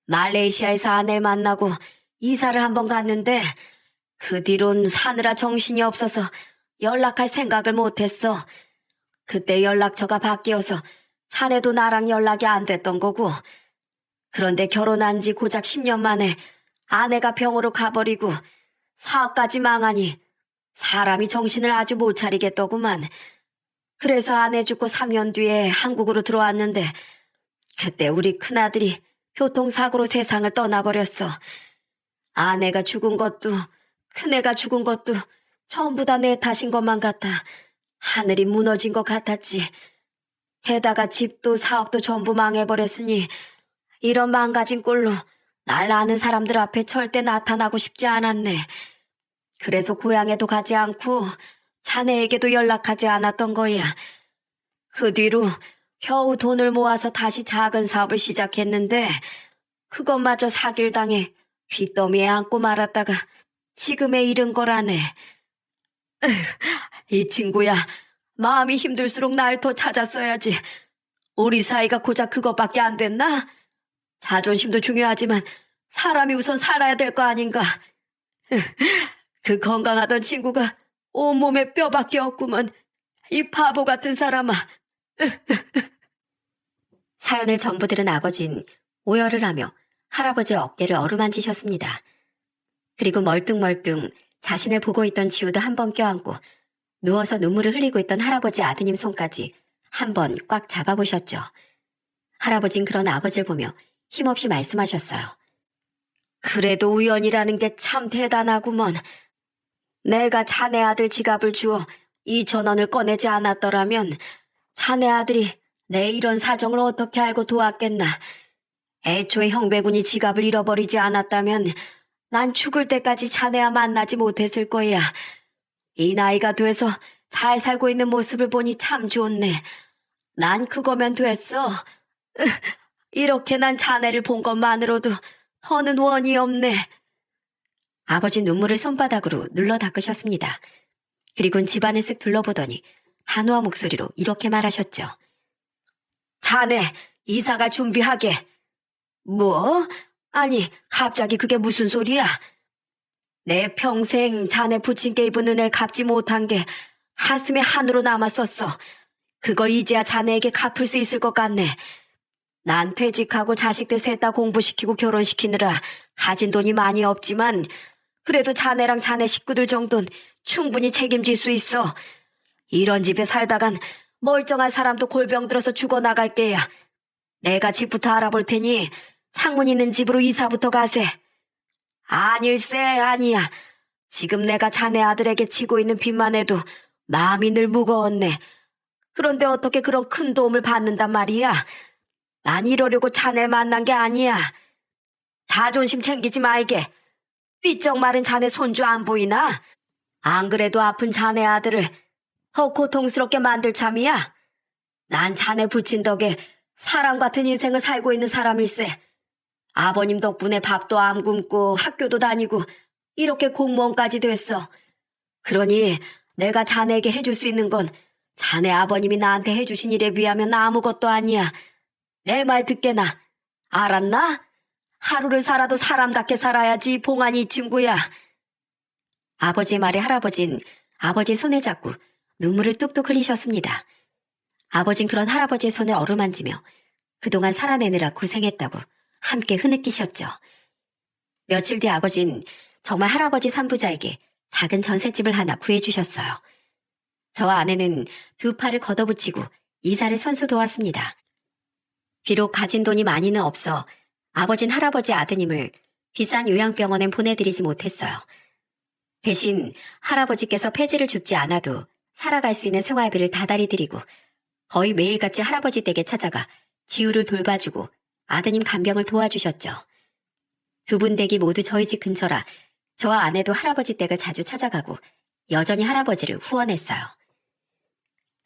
Speaker 1: 말레이시아에서 아내를 만나고 이사를 한번 갔는데 그 뒤론 사느라 정신이 없어서 연락할 생각을 못했어. 그때 연락처가 바뀌어서 자네도 나랑 연락이 안 됐던 거고. 그런데 결혼한 지 고작 10년 만에 아내가 병으로 가버리고 사업까지 망하니 사람이 정신을 아주 못 차리겠더구만. 그래서 아내 죽고 3년 뒤에 한국으로 들어왔는데 그때 우리 큰아들이 교통사고로 세상을 떠나버렸어. 아내가 죽은 것도 큰애가 죽은 것도 전부 다 내 탓인 것만 같아. 하늘이 무너진 것 같았지. 게다가 집도 사업도 전부 망해버렸으니 이런 망가진 꼴로 날 아는 사람들 앞에 절대 나타나고 싶지 않았네. 그래서 고향에도 가지 않고 자네에게도 연락하지 않았던 거야. 그 뒤로 겨우 돈을 모아서 다시 작은 사업을 시작했는데 그것마저 사길당해 빚더미에 안고 말았다가 지금에 이른 거라네. 이 친구야, 마음이 힘들수록 날 더 찾았어야지. 우리 사이가 고작 그것밖에 안 됐나? 자존심도 중요하지만 사람이 우선 살아야 될 거 아닌가. 그 건강하던 친구가 온몸에 뼈밖에 없구먼. 이 바보 같은 사람아. 사연을 전부 들은 아버진 오열을 하며 할아버지의 어깨를 어루만지셨습니다. 그리고 멀뚱멀뚱 자신을 보고 있던 지우도 한 번 껴안고 누워서 눈물을 흘리고 있던 할아버지 아드님 손까지 한 번 꽉 잡아보셨죠. 할아버진 그런 아버지를 보며 힘없이 말씀하셨어요. 그래도 우연이라는 게 참 대단하구먼. 내가 자네 아들 지갑을 주어 2,000원을 꺼내지 않았더라면 자네 아들이 내 이런 사정을 어떻게 알고 도왔겠나. 애초에 형배군이 지갑을 잃어버리지 않았다면 난 죽을 때까지 자네와 만나지 못했을 거야. 이 나이가 돼서 잘 살고 있는 모습을 보니 참 좋네. 난 그거면 됐어. 이렇게 난 자네를 본 것만으로도 더는 원이 없네. 아버지 눈물을 손바닥으로 눌러 닦으셨습니다. 그리곤 집안을 쓱 둘러보더니 단호한 목소리로 이렇게 말하셨죠. 자네, 이사갈 준비하게. 뭐? 아니, 갑자기 그게 무슨 소리야? 내 평생 자네 부친께 입은 은혜를 갚지 못한 게 가슴에 한으로 남았었어. 그걸 이제야 자네에게 갚을 수 있을 것 같네. 난 퇴직하고 자식들 셋 다 공부시키고 결혼시키느라 가진 돈이 많이 없지만 그래도 자네랑 자네 식구들 정도는 충분히 책임질 수 있어. 이런 집에 살다간 멀쩡한 사람도 골병 들어서 죽어나갈 게야. 내가 집부터 알아볼 테니 창문 있는 집으로 이사부터 가세. 아닐세, 아니야. 지금 내가 자네 아들에게 지고 있는 빚만 해도 마음이 늘 무거웠네. 그런데 어떻게 그런 큰 도움을 받는단 말이야? 난 이러려고 자네를 만난 게 아니야. 자존심 챙기지 말게. 삐쩍 마른 자네 손주 안 보이나? 안 그래도 아픈 자네 아들을 더 고통스럽게 만들 참이야. 난 자네 부친 덕에 사람 같은 인생을 살고 있는 사람일세. 아버님 덕분에 밥도 안 굶고 학교도 다니고 이렇게 공무원까지 됐어. 그러니 내가 자네에게 해줄 수 있는 건 자네 아버님이 나한테 해주신 일에 비하면 아무것도 아니야. 내 말 듣게나. 알았나? 하루를 살아도 사람답게 살아야지 봉안이 이 친구야. 아버지의 말에 할아버진 아버지의 손을 잡고 눈물을 뚝뚝 흘리셨습니다. 아버진 그런 할아버지의 손을 어루만지며 그동안 살아내느라 고생했다고 함께 흐느끼셨죠. 며칠 뒤 아버진 정말 할아버지 산부자에게 작은 전셋집을 하나 구해주셨어요. 저와 아내는 두 팔을 걷어붙이고 이사를 손수 도왔습니다. 비록 가진 돈이 많이는 없어 아버진 할아버지 아드님을 비싼 요양병원엔 보내드리지 못했어요. 대신 할아버지께서 폐지를 줍지 않아도 살아갈 수 있는 생활비를 다달이 드리고 거의 매일같이 할아버지 댁에 찾아가 지우를 돌봐주고 아드님 간병을 도와주셨죠. 두 분 댁이 모두 저희 집 근처라 저와 아내도 할아버지 댁을 자주 찾아가고 여전히 할아버지를 후원했어요.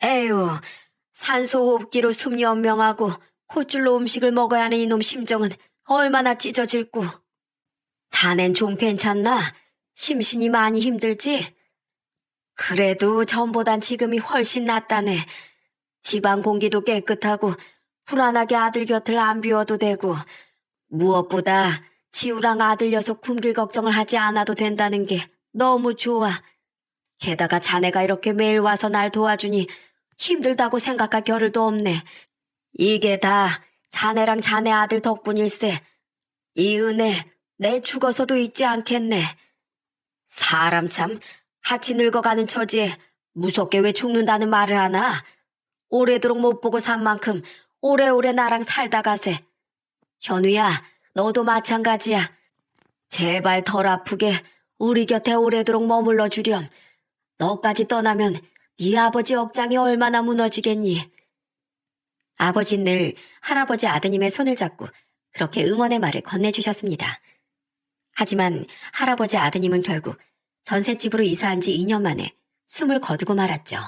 Speaker 1: 에휴, 산소호흡기로 숨 연명하고 콧줄로 음식을 먹어야 하는 이놈 심정은 얼마나 찢어질고. 자넨 좀 괜찮나? 심신이 많이 힘들지? 그래도 전보단 지금이 훨씬 낫다네. 집안 공기도 깨끗하고 불안하게 아들 곁을 안 비워도 되고 무엇보다 지우랑 아들 녀석 굶길 걱정을 하지 않아도 된다는 게 너무 좋아. 게다가 자네가 이렇게 매일 와서 날 도와주니 힘들다고 생각할 겨를도 없네. 이게 다 자네랑 자네 아들 덕분일세. 이 은혜 내 죽어서도 잊지 않겠네. 사람 참 같이 늙어가는 처지에 무섭게 왜 죽는다는 말을 하나? 오래도록 못 보고 산 만큼 오래오래 나랑 살다 가세. 현우야, 너도 마찬가지야. 제발 덜 아프게 우리 곁에 오래도록 머물러 주렴. 너까지 떠나면 네 아버지 억장이 얼마나 무너지겠니? 아버지는 늘 할아버지 아드님의 손을 잡고 그렇게 응원의 말을 건네주셨습니다. 하지만 할아버지 아드님은 결국 전셋집으로 이사한 지 2년 만에 숨을 거두고 말았죠.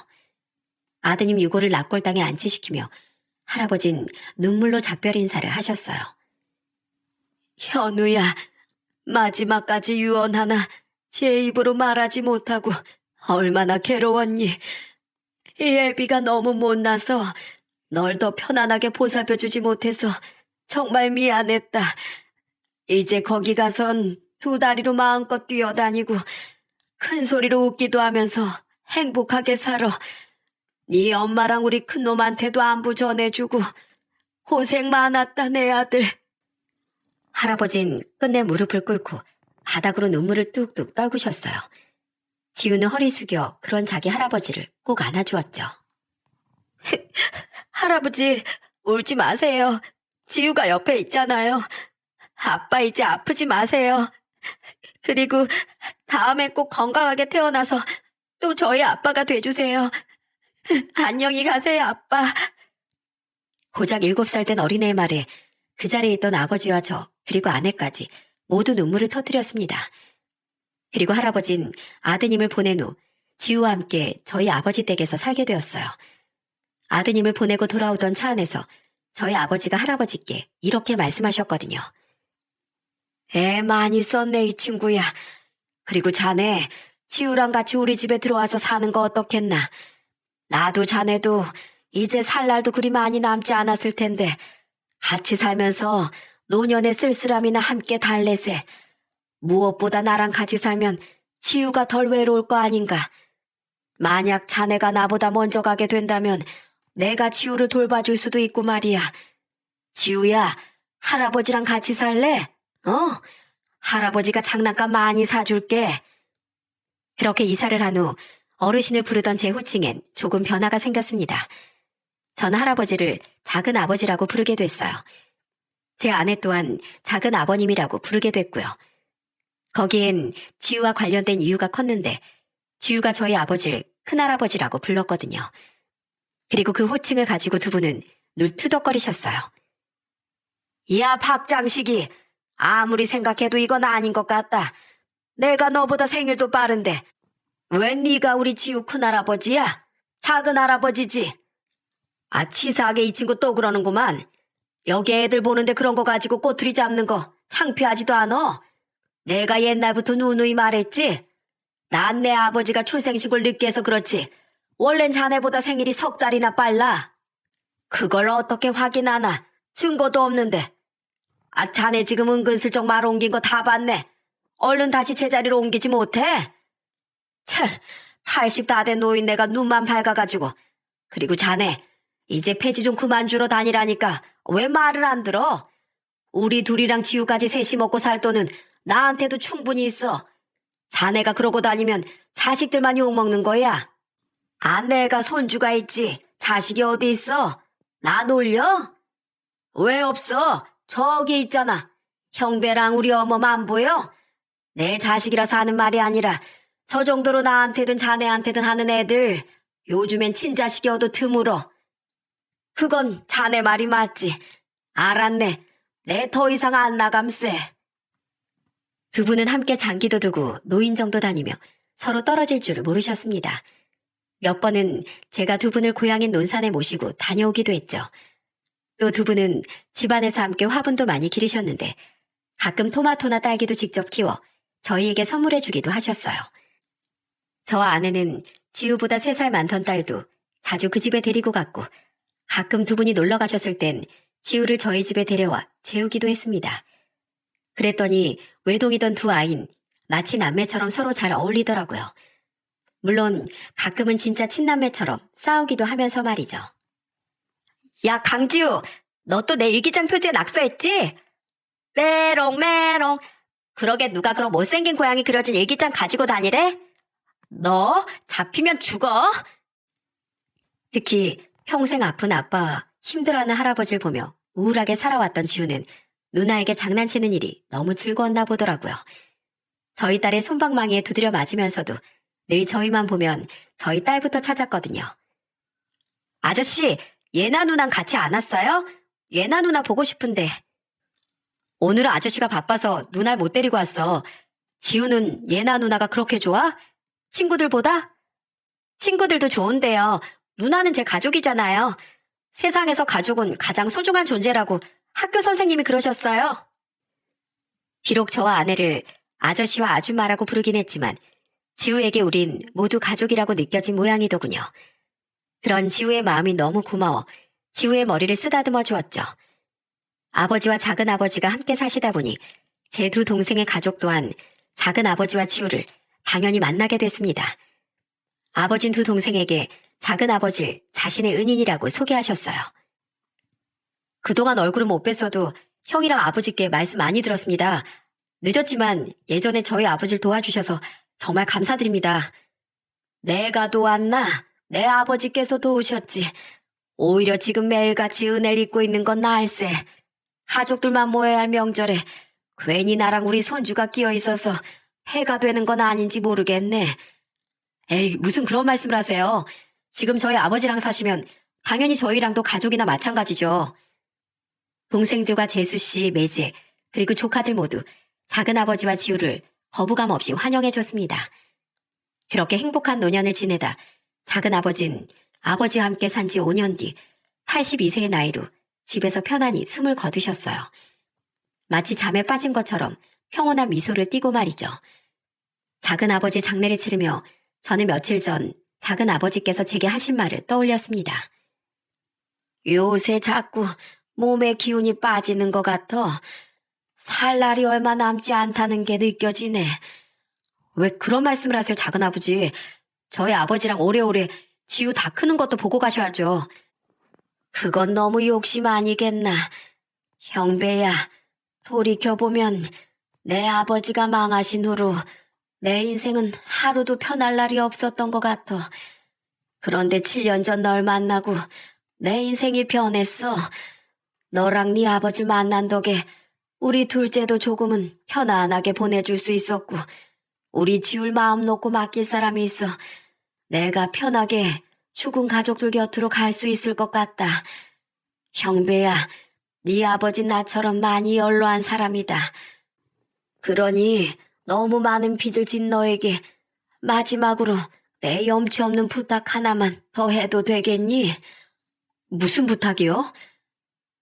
Speaker 1: 아드님 유고를 납골당에 안치시키며 할아버진 눈물로 작별 인사를 하셨어요. 현우야, 마지막까지 유언 하나 제 입으로 말하지 못하고 얼마나 괴로웠니? 이 애비가 너무 못나서 널 더 편안하게 보살펴주지 못해서 정말 미안했다. 이제 거기 가선 두 다리로 마음껏 뛰어다니고 큰 소리로 웃기도 하면서 행복하게 살아. 네 엄마랑 우리 큰놈한테도 안부 전해주고 고생 많았다 내 아들. 할아버진 끝내 무릎을 꿇고 바닥으로 눈물을 뚝뚝 떨구셨어요. 지우는 허리 숙여 그런 자기 할아버지를 꼭 안아주었죠. 할아버지, 울지 마세요. 지우가 옆에 있잖아요. 아빠 이제 아프지 마세요. 그리고 다음엔 꼭 건강하게 태어나서 또 저희 아빠가 돼주세요. 안녕히 가세요, 아빠. 고작 7살 된 어린애의 말에 그 자리에 있던 아버지와 저, 그리고 아내까지 모두 눈물을 터뜨렸습니다. 그리고 할아버진 아드님을 보낸 후 지우와 함께 저희 아버지 댁에서 살게 되었어요. 아드님을 보내고 돌아오던 차 안에서 저희 아버지가 할아버지께 이렇게 말씀하셨거든요. 애 많이 썼네, 이 친구야. 그리고 자네, 지우랑 같이 우리 집에 들어와서 사는 거 어떻겠나. 나도 자네도 이제 살 날도 그리 많이 남지 않았을 텐데 같이 살면서 노년의 쓸쓸함이나 함께 달래세. 무엇보다 나랑 같이 살면 지우가 덜 외로울 거 아닌가. 만약 자네가 나보다 먼저 가게 된다면 내가 지우를 돌봐줄 수도 있고 말이야. 지우야, 할아버지랑 같이 살래? 할아버지가 장난감 많이 사줄게. 그렇게 이사를 한 후 어르신을 부르던 제 호칭엔 조금 변화가 생겼습니다. 저는 할아버지를 작은 아버지라고 부르게 됐어요. 제 아내 또한 작은 아버님이라고 부르게 됐고요. 거기엔 지우와 관련된 이유가 컸는데 지우가 저희 아버지를 큰할아버지라고 불렀거든요. 그리고 그 호칭을 가지고 두 분은 눈 투덕거리셨어요. 야, 박장식이, 아무리 생각해도 이건 아닌 것 같다. 내가 너보다 생일도 빠른데 왜 네가 우리 지우 큰할아버지야? 작은 할아버지지. 아, 치사하게 이 친구 또 그러는구만. 여기 애들 보는데 그런 거 가지고 꼬투리 잡는 거 창피하지도 않어. 내가 옛날부터 누누이 말했지. 난 내 아버지가 출생식을 늦게 해서 그렇지. 원래는 자네보다 생일이 3달이나 빨라. 그걸 어떻게 확인하나. 증거도 없는데. 아, 자네 지금 은근슬쩍 말 옮긴 거 다 봤네. 얼른 다시 제자리로 옮기지 못해? 참, 80 다 된 노인네가 눈만 밝아가지고. 그리고 자네, 이제 폐지 좀 그만 주러 다니라니까 왜 말을 안 들어? 우리 둘이랑 지우까지 셋이 먹고 살 돈은 나한테도 충분히 있어. 자네가 그러고 다니면 자식들만 욕먹는 거야. 아, 내가 손주가 있지. 자식이 어디 있어? 나 놀려? 왜 없어? 저기 있잖아. 형배랑 우리 어머만 안 보여? 내 자식이라서 하는 말이 아니라 저 정도로 나한테든 자네한테든 하는 애들 요즘엔 친자식이 얻어 드물어. 그건 자네 말이 맞지. 알았네. 내 더 이상 안 나감세. 두 분은 함께 장기도 두고 노인정도 다니며 서로 떨어질 줄을 모르셨습니다. 몇 번은 제가 두 분을 고향인 논산에 모시고 다녀오기도 했죠. 또 두 분은 집안에서 함께 화분도 많이 기르셨는데 가끔 토마토나 딸기도 직접 키워 저희에게 선물해 주기도 하셨어요. 저와 아내는 지우보다 3살 많던 딸도 자주 그 집에 데리고 갔고 가끔 두 분이 놀러 가셨을 땐 지우를 저희 집에 데려와 재우기도 했습니다. 그랬더니 외동이던 두 아이는 마치 남매처럼 서로 잘 어울리더라고요. 물론 가끔은 진짜 친남매처럼 싸우기도 하면서 말이죠. 야, 강지우, 너 또 내 일기장 표지에 낙서했지? 메롱 메롱. 그러게 누가 그런 못생긴 고양이 그려진 일기장 가지고 다니래? 너 잡히면 죽어. 특히 평생 아픈 아빠와 힘들어하는 할아버지를 보며 우울하게 살아왔던 지우는 누나에게 장난치는 일이 너무 즐거웠나 보더라고요. 저희 딸의 손방망이에 두드려 맞으면서도 늘 저희만 보면 저희 딸부터 찾았거든요. 아저씨, 예나 누나랑 같이 안 왔어요? 예나 누나 보고 싶은데. 오늘은 아저씨가 바빠서 누나를 못 데리고 왔어. 지우는 예나 누나가 그렇게 좋아? 친구들보다? 친구들도 좋은데요. 누나는 제 가족이잖아요. 세상에서 가족은 가장 소중한 존재라고 학교 선생님이 그러셨어요. 비록 저와 아내를 아저씨와 아줌마라고 부르긴 했지만 지우에게 우린 모두 가족이라고 느껴진 모양이더군요. 그런 지우의 마음이 너무 고마워 지우의 머리를 쓰다듬어 주었죠. 아버지와 작은 아버지가 함께 사시다 보니 제 두 동생의 가족 또한 작은 아버지와 지우를 당연히 만나게 됐습니다. 아버진 두 동생에게 작은 아버지를 자신의 은인이라고 소개하셨어요. 그동안 얼굴은 못 뵀어도 형이랑 아버지께 말씀 많이 들었습니다. 늦었지만 예전에 저희 아버지를 도와주셔서 정말 감사드립니다. 내가 도왔나? 내 아버지께서 도우셨지. 오히려 지금 매일같이 은혜를 입고 있는 건 나을세. 가족들만 모여야 할 명절에 괜히 나랑 우리 손주가 끼어 있어서 해가 되는 건 아닌지 모르겠네. 에이, 무슨 그런 말씀을 하세요. 지금 저희 아버지랑 사시면 당연히 저희랑도 가족이나 마찬가지죠. 동생들과 재수 씨, 매제, 그리고 조카들 모두 작은 아버지와 지우를 거부감 없이 환영해줬습니다. 그렇게 행복한 노년을 지내다 작은 아버진 아버지와 함께 산 지 5년 뒤 82세의 나이로 집에서 편안히 숨을 거두셨어요. 마치 잠에 빠진 것처럼 평온한 미소를 띠고 말이죠. 작은 아버지 장례를 치르며 저는 며칠 전 작은 아버지께서 제게 하신 말을 떠올렸습니다. 요새 자꾸 몸의 기운이 빠지는 것 같아. 살 날이 얼마 남지 않다는 게 느껴지네. 왜 그런 말씀을 하세요, 작은 아버지. 저희 아버지랑 오래오래 지우 다 크는 것도 보고 가셔야죠. 그건 너무 욕심 아니겠나. 형배야, 돌이켜보면 내 아버지가 망하신 후로 내 인생은 하루도 편할 날이 없었던 것 같아. 그런데 7년 전 널 만나고 내 인생이 변했어. 너랑 네 아버지 만난 덕에 우리 둘째도 조금은 편안하게 보내줄 수 있었고 우리 지울 마음 놓고 맡길 사람이 있어 내가 편하게 죽은 가족들 곁으로 갈 수 있을 것 같다. 형배야, 네 아버지 나처럼 많이 연로한 사람이다. 그러니 너무 많은 빚을 진 너에게 마지막으로 내 염치 없는 부탁 하나만 더 해도 되겠니? 무슨 부탁이요?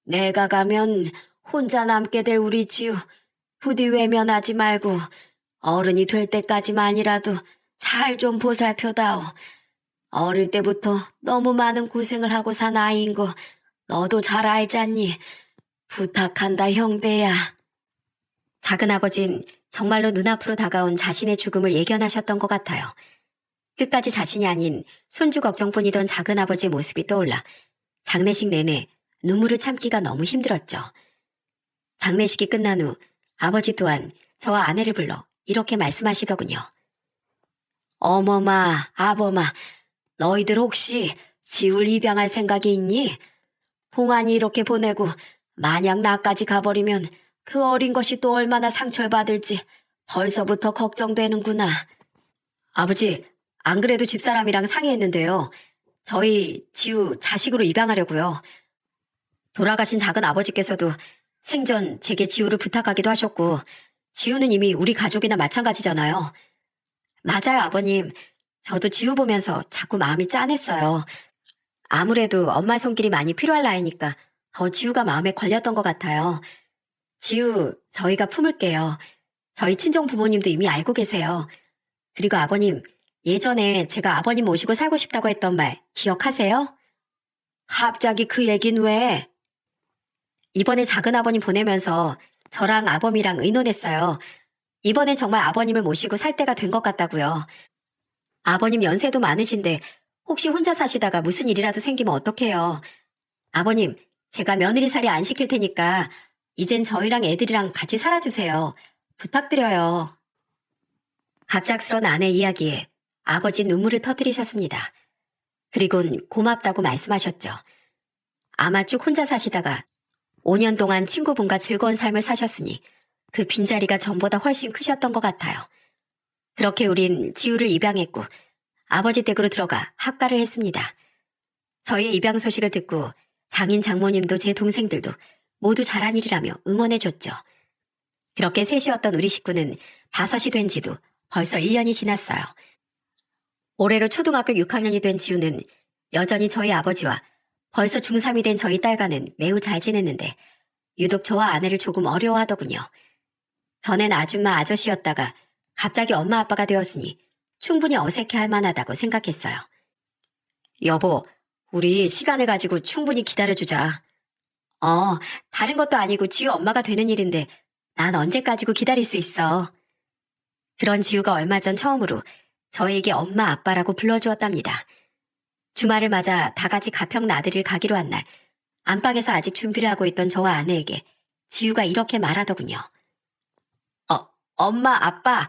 Speaker 1: 내가 가면 혼자 남게 될 우리 지우 부디 외면하지 말고 어른이 될 때까지만이라도 잘 좀 보살펴다오. 어릴 때부터 너무 많은 고생을 하고 산 아이인 거 너도 잘 알잖니. 부탁한다 형배야. 작은 아버진 정말로 눈앞으로 다가온 자신의 죽음을 예견하셨던 것 같아요. 끝까지 자신이 아닌 손주 걱정뿐이던 작은 아버지의 모습이 떠올라 장례식 내내 눈물을 참기가 너무 힘들었죠. 장례식이 끝난 후 아버지 또한 저와 아내를 불러 이렇게 말씀하시더군요. 어머마, 아버마, 너희들 혹시 지울 입양할 생각이 있니? 봉안이 이렇게 보내고 만약 나까지 가버리면 그 어린 것이 또 얼마나 상처를 받을지 벌써부터 걱정되는구나. 아버지, 안 그래도 집사람이랑 상의했는데요. 저희 지우 자식으로 입양하려고요. 돌아가신 작은 아버지께서도 생전 제게 지우를 부탁하기도 하셨고 지우는 이미 우리 가족이나 마찬가지잖아요. 맞아요, 아버님. 저도 지우 보면서 자꾸 마음이 짠했어요. 아무래도 엄마 손길이 많이 필요할 나이니까 더 지우가 마음에 걸렸던 것 같아요. 지우, 저희가 품을게요. 저희 친정 부모님도 이미 알고 계세요. 그리고 아버님, 예전에 제가 아버님 모시고 살고 싶다고 했던 말 기억하세요? 갑자기 그 얘긴 왜? 이번에 작은 아버님 보내면서 저랑 아범이랑 의논했어요. 이번엔 정말 아버님을 모시고 살 때가 된 것 같다고요. 아버님 연세도 많으신데 혹시 혼자 사시다가 무슨 일이라도 생기면 어떡해요. 아버님, 제가 며느리살이 안 시킬 테니까 이젠 저희랑 애들이랑 같이 살아주세요. 부탁드려요. 갑작스런 아내 이야기에 아버지 눈물을 터뜨리셨습니다. 그리곤 고맙다고 말씀하셨죠. 아마 쭉 혼자 사시다가 5년 동안 친구분과 즐거운 삶을 사셨으니 그 빈자리가 전보다 훨씬 크셨던 것 같아요. 그렇게 우린 지우를 입양했고 아버지 댁으로 들어가 합가를 했습니다. 저희의 입양 소식을 듣고 장인 장모님도 제 동생들도 모두 잘한 일이라며 응원해줬죠. 그렇게 셋이었던 우리 식구는 5이 된 지도 벌써 1년이 지났어요. 올해로 초등학교 6학년이 된 지우는 여전히 저희 아버지와 벌써 중3이 된 저희 딸과는 매우 잘 지냈는데 유독 저와 아내를 조금 어려워하더군요. 전엔 아줌마 아저씨였다가 갑자기 엄마 아빠가 되었으니 충분히 어색해할 만하다고 생각했어요. 여보, 우리 시간을 가지고 충분히 기다려주자. 다른 것도 아니고 지우 엄마가 되는 일인데 난 언제까지고 기다릴 수 있어. 그런 지우가 얼마 전 처음으로 저에게 엄마 아빠라고 불러주었답니다. 주말을 맞아 다 같이 가평 나들이를 가기로 한 날 안방에서 아직 준비를 하고 있던 저와 아내에게 지우가 이렇게 말하더군요. 엄마, 아빠,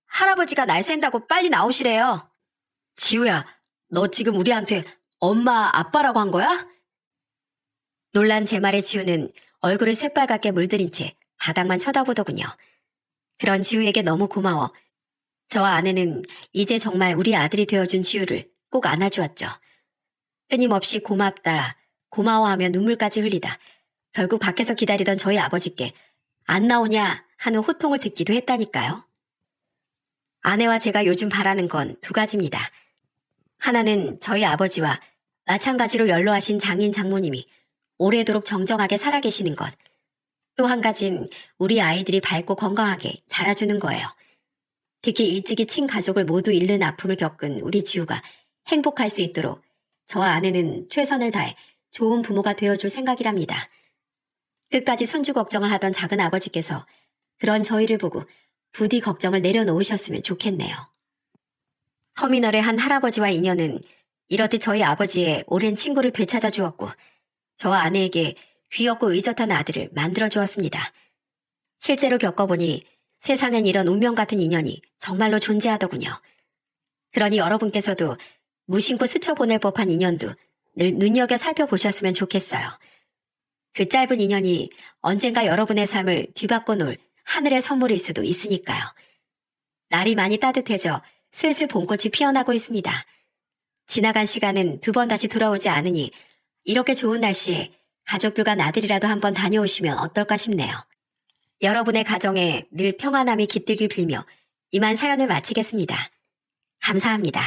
Speaker 1: 할아버지가 날 샌다고 빨리 나오시래요. 지우야, 너 지금 우리한테 엄마, 아빠라고 한 거야? 놀란 제 말에 지우는 얼굴을 새빨갛게 물들인 채 바닥만 쳐다보더군요. 그런 지우에게 너무 고마워. 저와 아내는 이제 정말 우리 아들이 되어준 지우를 꼭 안아주었죠. 끊임없이 고맙다, 고마워하며 눈물까지 흘리다 결국 밖에서 기다리던 저희 아버지께 안 나오냐 하는 호통을 듣기도 했다니까요. 아내와 제가 요즘 바라는 건 두 가지입니다. 하나는 저희 아버지와 마찬가지로 연로하신 장인 장모님이 오래도록 정정하게 살아계시는 것. 또 한 가지는 우리 아이들이 밝고 건강하게 자라주는 거예요. 특히 일찍이 친가족을 모두 잃는 아픔을 겪은 우리 지우가 행복할 수 있도록 저와 아내는 최선을 다해 좋은 부모가 되어줄 생각이랍니다. 끝까지 손주 걱정을 하던 작은 아버지께서 그런 저희를 보고 부디 걱정을 내려놓으셨으면 좋겠네요. 터미널의 한 할아버지와 인연은 이렇듯 저희 아버지의 오랜 친구를 되찾아 주었고 저와 아내에게 귀엽고 의젓한 아들을 만들어 주었습니다. 실제로 겪어보니 세상엔 이런 운명 같은 인연이 정말로 존재하더군요. 그러니 여러분께서도 무심코 스쳐보낼 법한 인연도 늘 눈여겨 살펴보셨으면 좋겠어요. 그 짧은 인연이 언젠가 여러분의 삶을 뒤바꿔 놓을 하늘의 선물일 수도 있으니까요. 날이 많이 따뜻해져 슬슬 봄꽃이 피어나고 있습니다. 지나간 시간은 두 번 다시 돌아오지 않으니 이렇게 좋은 날씨에 가족들과 나들이라도 한번 다녀오시면 어떨까 싶네요. 여러분의 가정에 늘 평안함이 깃들길 빌며 이만 사연을 마치겠습니다. 감사합니다.